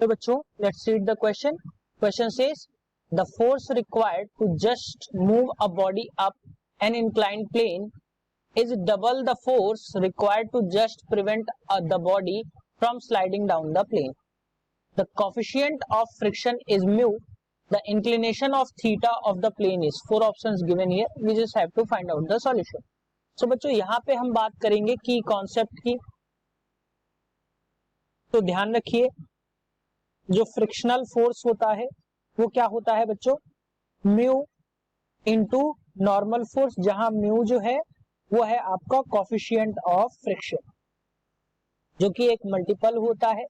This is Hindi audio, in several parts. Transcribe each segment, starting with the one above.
तो बच्चों let's read the question. Question says the force required to just move a body up an inclined plane is double the force required to just prevent the body from sliding down the plane. The coefficient of friction is mu. The inclination of theta of the plane is. 4 options given here. We just have to find out the solution. So बच्चों यहाँ पे हम बात करेंगे की कॉन्सेप्ट की. तो ध्यान रखिए जो फ्रिक्शनल फोर्स होता है वो क्या होता है बच्चों, म्यू इनटू नॉर्मल फोर्स, जहां म्यू जो है वो है आपका कोफिशिएंट ऑफ फ्रिक्शन, जो कि एक मल्टीपल होता है,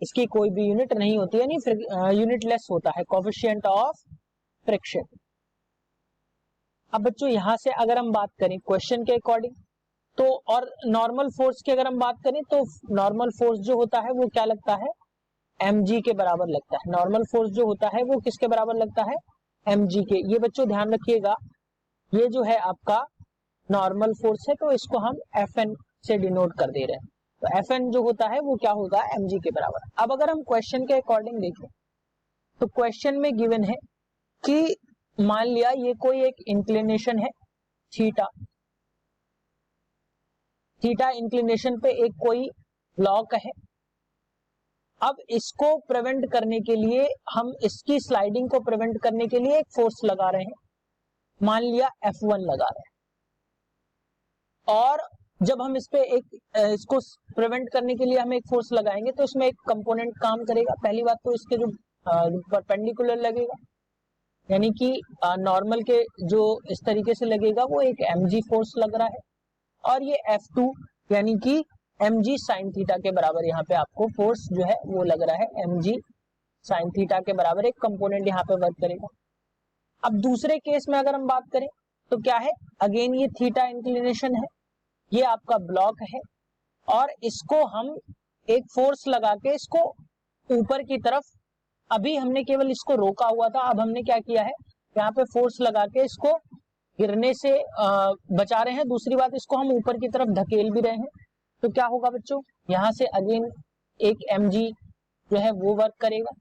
इसकी कोई भी यूनिट नहीं होती है, यानी यूनिटलेस होता है कोफिशिएंट ऑफ फ्रिक्शन. अब बच्चों यहां से अगर हम बात करें क्वेश्चन के अकॉर्डिंग तो, और नॉर्मल फोर्स की अगर हम बात करें तो नॉर्मल फोर्स जो होता है वो क्या लगता है, mg के बराबर लगता है. नॉर्मल फोर्स जो होता है वो किसके बराबर लगता है, mg के. ये बच्चों ध्यान रखिएगा ये जो है आपका नॉर्मल फोर्स है तो इसको हम Fn से डिनोट कर दे रहे हैं. तो Fn जो होता है वो क्या होगा, mg के बराबर. अब अगर हम क्वेश्चन के अकॉर्डिंग देखें तो क्वेश्चन में गिवन है कि मान लिया ये कोई एक इंक्लिनेशन है थीटा, थीटा इंक्लिनेशन पे एक कोई ब्लॉक है. अब इसको प्रिवेंट करने के लिए हम इसकी स्लाइडिंग को प्रिवेंट करने के लिए एक फोर्स लगा रहे हैं, मान लिया F1 लगा रहे हैं. और जब हम इस पे इसको प्रिवेंट करने के लिए हम एक फोर्स लगाएंगे तो इसमें एक कंपोनेंट काम करेगा. पहली बात तो इसके जो परपेंडिकुलर लगेगा, यानी कि नॉर्मल के जो इस तरीके से लगेगा वो एक mg फोर्स लग रहा है, और ये F2 यानी कि mg साइन थीटा के बराबर यहाँ पे आपको फोर्स जो है वो लग रहा है, mg साइन थीटा के बराबर एक कंपोनेंट यहाँ पे वर्क करेगा. अब दूसरे केस में अगर हम बात करें तो क्या है, अगेन ये थीटा इंक्लिनेशन है, ये आपका ब्लॉक है, और इसको हम एक फोर्स लगा के इसको ऊपर की तरफ, अभी हमने केवल इसको रोका हुआ था, अब हमने क्या किया है यहाँ पे फोर्स लगा के इसको गिरने से बचा रहे हैं. दूसरी बात इसको हम ऊपर की तरफ धकेल भी रहे हैं. तो क्या होगा बच्चों, यहां से अगेन एक mg जो है वो वर्क करेगा,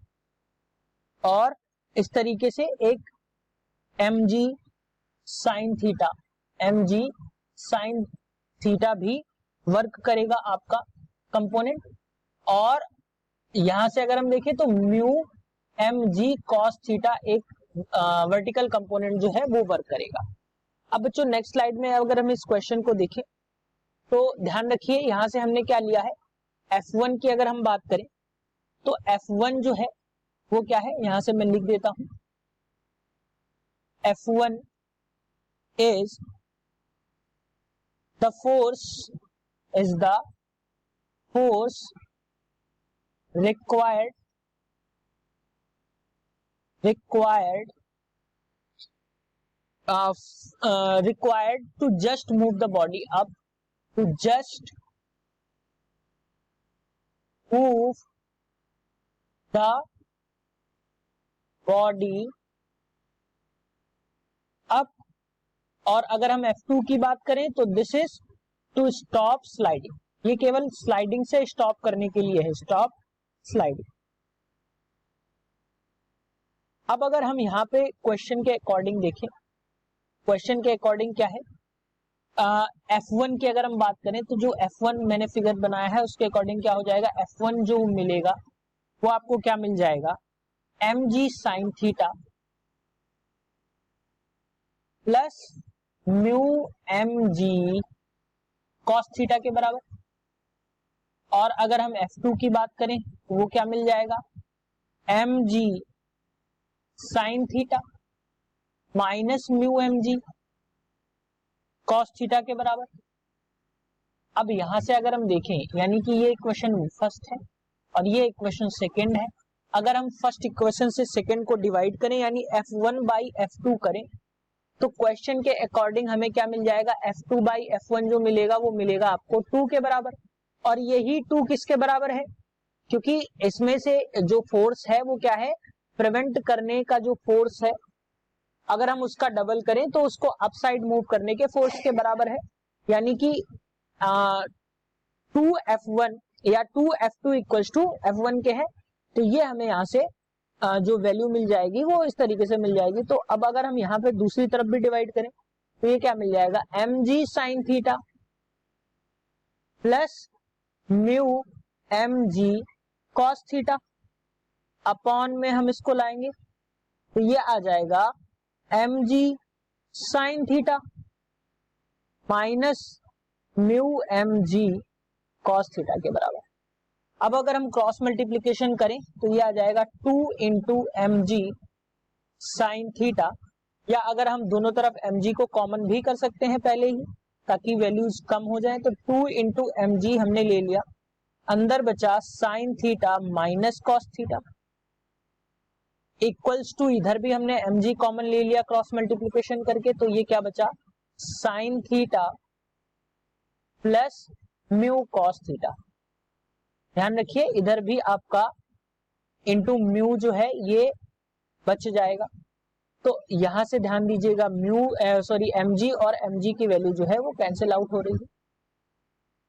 और इस तरीके से एक mg sine theta, mg sine theta भी वर्क करेगा आपका कंपोनेंट. और यहां से अगर हम देखें तो म्यू mg cos थीटा एक वर्टिकल कंपोनेंट जो है वो वर्क करेगा. अब बच्चों नेक्स्ट स्लाइड में अगर हम इस क्वेश्चन को देखें तो ध्यान रखिए यहां से हमने क्या लिया है, F1 की अगर हम बात करें तो F1 जो है वो क्या है, यहां से मैं लिख देता हूं, F1 is the force required to just move the body up, to just move the body up. और अगर हम F2 की बात करें तो this is to stop sliding, ये केवल स्लाइडिंग से स्टॉप करने के लिए है, स्टॉप स्लाइडिंग. अब अगर हम यहाँ पे क्वेश्चन के अकॉर्डिंग देखें, क्वेश्चन के अकॉर्डिंग क्या है, F1 की अगर हम बात करें तो जो F1 मैंने फिगर बनाया है उसके अकॉर्डिंग क्या हो जाएगा, F1 जो मिलेगा वो आपको क्या मिल जाएगा, mg sine theta plus mu mg cos theta के बराबर. और अगर हम F2 की बात करें तो वो क्या मिल जाएगा, mg sign theta minus mu mg cos theta के बराबर. अब यहां से अगर हम देखें, यानी कि ये इक्वेशन फर्स्ट है और ये इक्वेशन सेकंड है. अगर हम फर्स्ट इक्वेशन से सेकंड को डिवाइड करें यानी F1 बाई F2 करें तो क्वेश्चन के अकॉर्डिंग हमें क्या मिल जाएगा, F2 बाई F1 जो मिलेगा वो मिलेगा आपको 2 के बराबर. और यही 2 किसके बराबर है, क्योंकि इसमें से जो फोर्स है वो क्या है, प्रिवेंट करने का जो फोर्स है, अगर हम उसका डबल करें तो उसको अपसाइड मूव करने के फोर्स के बराबर है. यानी कि 2F1 या 2F2 इक्वल्स टू F1 के है, तो ये हमें यहाँ से जो वैल्यू मिल जाएगी वो इस तरीके से मिल जाएगी। तो अब अगर हम यहाँ पे दूसरी तरफ भी डिवाइड करें तो ये क्या मिल जाएगा, mg sin theta plus mu mg cos theta upon में हम इसको लाएंगे तो ये आ जाएगा mg sin theta minus mu mg cos theta के बराबर। अब अगर हम क्रॉस मल्टीप्लीकेशन करें तो ये आ जाएगा 2 into m g sine theta, या अगर हम दोनों तरफ mg को कॉमन भी कर सकते हैं पहले ही ताकि वैल्यूज कम हो जाए। तो 2 इंटू एम जी हमने ले लिया, अंदर बचा sine theta minus cos theta equals to, इधर भी हमने mg कॉमन ले लिया क्रॉस मल्टीप्लीकेशन करके, तो ये क्या बचा sine theta plus mu cos theta. ध्यान रखिए इधर भी आपका इंटू म्यू जो है ये बच जाएगा। तो यहां से ध्यान दीजिएगा mg और mg की वैल्यू जो है वो कैंसिल आउट हो रही है।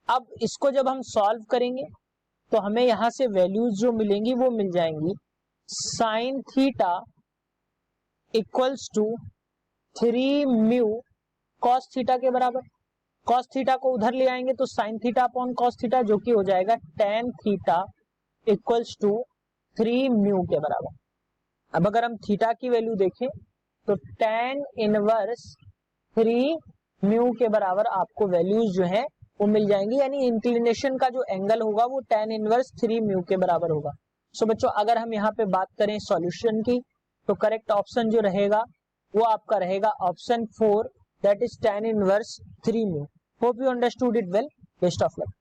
अब इसको जब हम सॉल्व करेंगे तो हमें यहां से वैल्यूज जो मिलेंगी वो मिल जाएंगी sine theta equals to 3 mu cos theta के बराबर। कॉस थीटा को उधर ले आएंगे तो sine theta upon cos theta जो कि हो जाएगा tan theta equals to 3 mu के बराबर। अब अगर हम थीटा की वैल्यू देखें तो टेन इनवर्स 3 म्यू के बराबर आपको वैल्यूज जो है वो मिल जाएंगी, यानी इंक्लिनेशन का जो एंगल होगा वो टेन इनवर्स 3 म्यू के बराबर होगा। सो बच्चों अगर हम यहाँ पे बात करें सॉल्यूशन की तो करेक्ट ऑप्शन जो रहेगा वो आपका रहेगा option 4, that is tan inverse 3 mu. Hope you understood it well, best of luck.